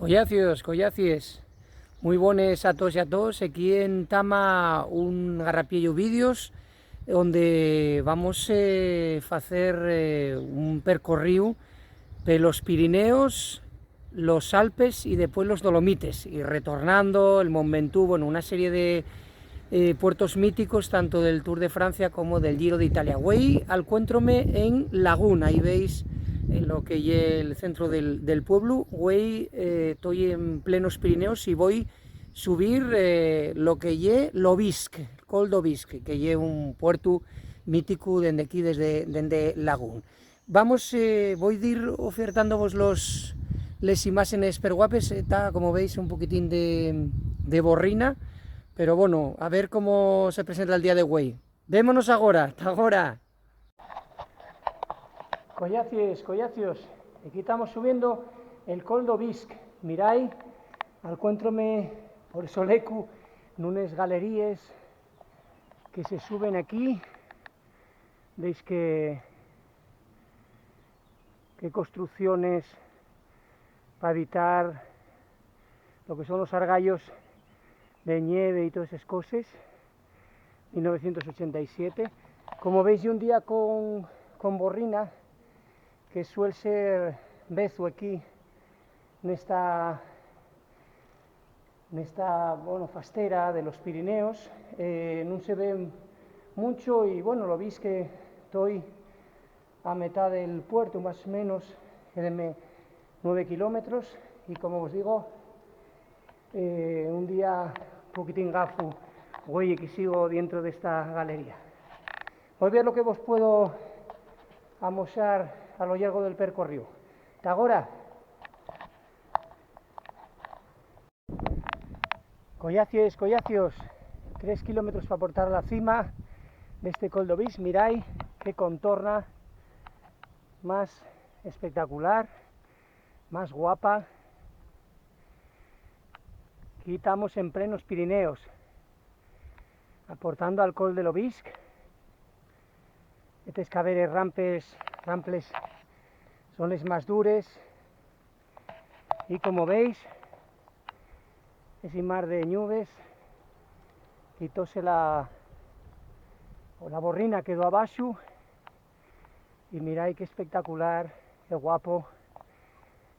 Collacios, collacies, muy buenas a todos y a todos. Aquí en Tama un garrapiello vídeos donde vamos a hacer un percorrido de los Pirineos, los Alpes y después los Dolomites, y retornando el Mont Ventoux, bueno, una serie de puertos míticos tanto del Tour de Francia como del Giro de Italia. Voy al encuéntrome en Lagún, ahí veis en lo que es el centro del pueblo. Voy, estoy en plenos Pirineos y voy a subir lo que es l'Aubisque, el Col d'Aubisque, que es un puerto mítico desde aquí, desde Lagún. Vamos, voy a ir ofertándoos les imágenes per guapes. Está, como veis, un poquitín de borrina, pero bueno, a ver cómo se presenta el día de hoy. Vémonos ahora, hasta ahora. Collacios, aquí estamos subiendo el Col d'Aubisque. Mirai, encuéntrome por Solecu en unas galerías que se suben aquí. Veis que construcciones para evitar lo que son los argallos de nieve y todas esas cosas. 1987. Como veis, un día con borrina, que suele ser bezo aquí en esta bueno, fastera de los Pirineos. No se ve mucho y bueno, lo veis que estoy a mitad del puerto, más o menos, quedenme 9 kilómetros, y como os digo, un día un poquitín gafo, oye, que sigo dentro de esta galería. Voy a ver lo que os puedo amosar a lo largo del percorrido. Hasta ahora. Collacios, 3 kilómetros para portar a la cima de este Col d'Aubisque. Miráis qué contorna más espectacular, más guapa. Aquí estamos en plenos Pirineos, aportando al Col d'Aubisque. Estos caberes ramples son les más dures, y como veis, ese mar de nubes quitóse la borrina, quedó abajo, y miráis qué espectacular, qué guapo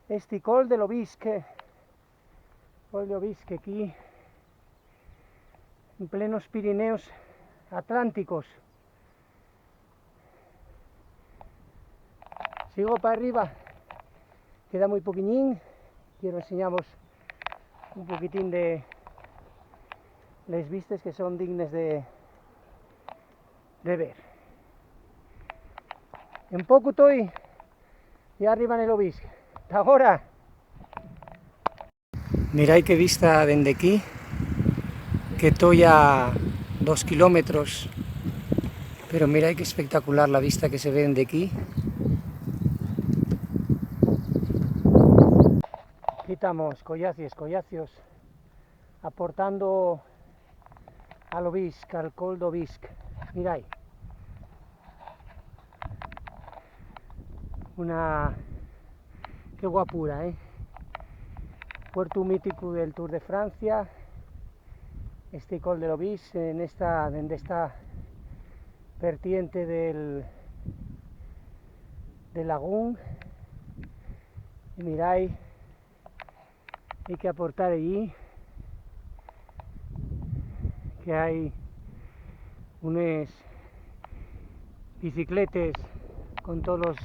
este Col d'Aubisque. Col d'Aubisque, aquí en plenos Pirineos atlánticos. Sigo para arriba, queda muy poquillín. Quiero enseñaros un poquitín de les vistas que son dignas de ver. En poco estoy y arriba en el Aubisque. Hasta ahora. Miráis qué vista desde aquí, que estoy a 2 kilómetros, pero miráis qué espectacular la vista que se ve desde aquí. Aquí estamos, collacios, aportando al Aubisque, al Col d'Aubisque. Miráis, qué guapura, puerto mítico del Tour de Francia, este Col d'Aubisque, en esta vertiente del Lagún. Y miráis, hay que aportar allí que hay unas bicicletas con todos los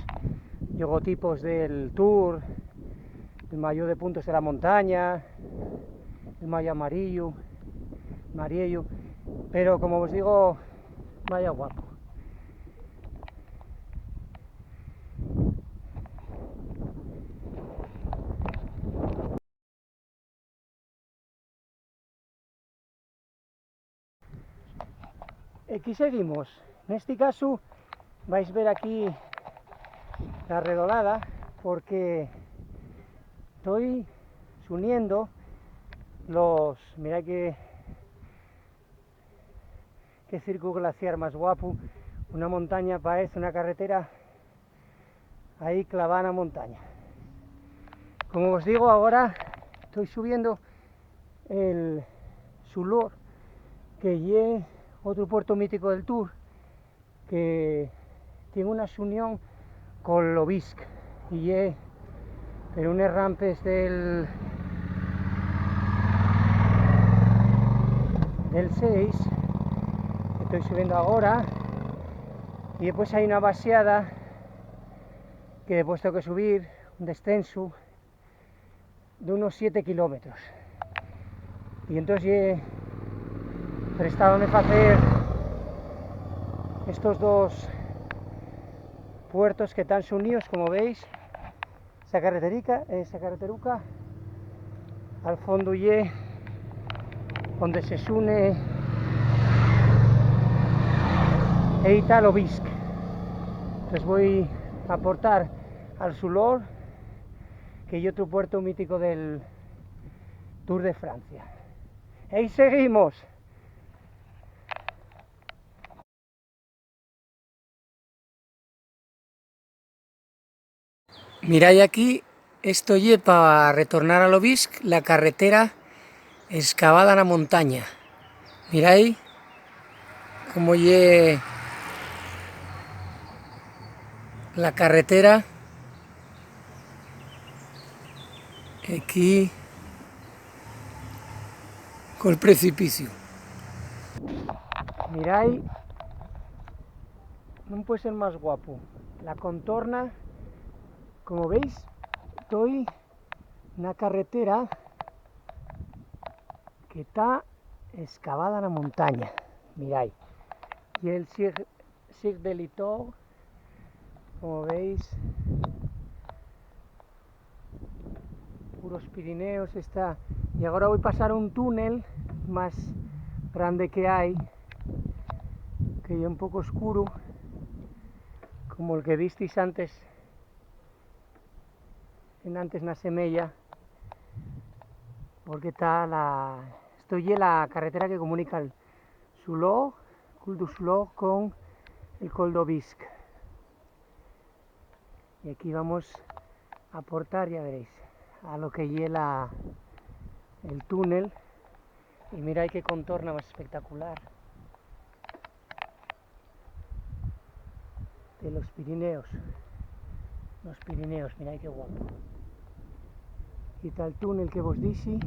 logotipos del Tour, el maillot de puntos de la montaña, el maillot amarillo, pero como os digo, vaya guapo. Aquí seguimos. En este caso vais a ver aquí la redolada, porque estoy uniendo mirad qué circo glaciar más guapo, una montaña parece una carretera ahí clavada en la montaña. Como os digo, ahora estoy subiendo el Sulor, que es otro puerto mítico del Tour, que tiene una unión con l'Aubisque, y es per unas rampes del 6, estoy subiendo ahora, y después hay una vaciada que después tengo que subir un descenso de unos 7 kilómetros, y entonces prestábame para hacer estos dos puertos que están unidos, como veis, esa carreteruca al fondo y donde se une Eita l'Aubisque. Entonces voy a aportar al Sulor, que es otro puerto mítico del Tour de Francia. ¡Ahí seguimos! Miráis aquí, esto es para retornar a l'Aubisque, la carretera excavada en la montaña. Miráis cómo es la carretera aquí con el precipicio. Miráis, no puede ser más guapo. La contorna, como veis, estoy en una carretera que está excavada en la montaña. Miráis, y el Cirque de Litour, como veis, puros Pirineos está. Y ahora voy a pasar un túnel más grande que hay, que es un poco oscuro, como el que visteis antes en la semella, porque esto es la carretera que comunica el Sulor, Col du Sulor, con el Col d'Aubisque. Y aquí vamos a aportar, ya veréis, a lo que es el túnel. Y mirad qué contorna más espectacular de los Pirineos. Los Pirineos, mirad qué guapo. Y está el túnel que vos dixi.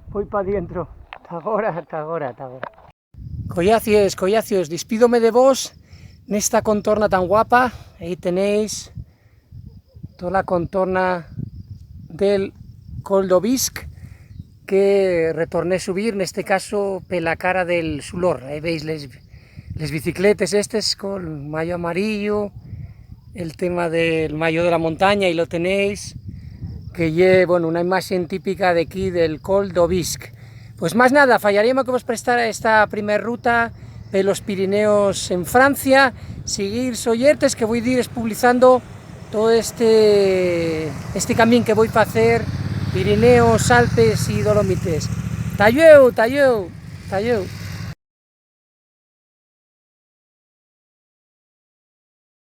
Voy para adentro. Hasta ahora. Collacios, despídome de vos en esta contorna tan guapa. Ahí tenéis toda la contorna del Col d'Aubisque, que retorné a subir, en este caso, por la cara del Sulor. Ahí veis les bicicletas estes con mayo amarillo, el tema del mayo de la montaña, y lo tenéis, que es, bueno, una imagen típica de aquí del Col d'Aubisque. Pues más nada, fallaríamos que vos prestara esta primera ruta de los Pirineos en Francia. Seguir soyertes, que voy a ir publicando todo este camino que voy a hacer, Pirineos, Alpes y Dolomites. Talleu.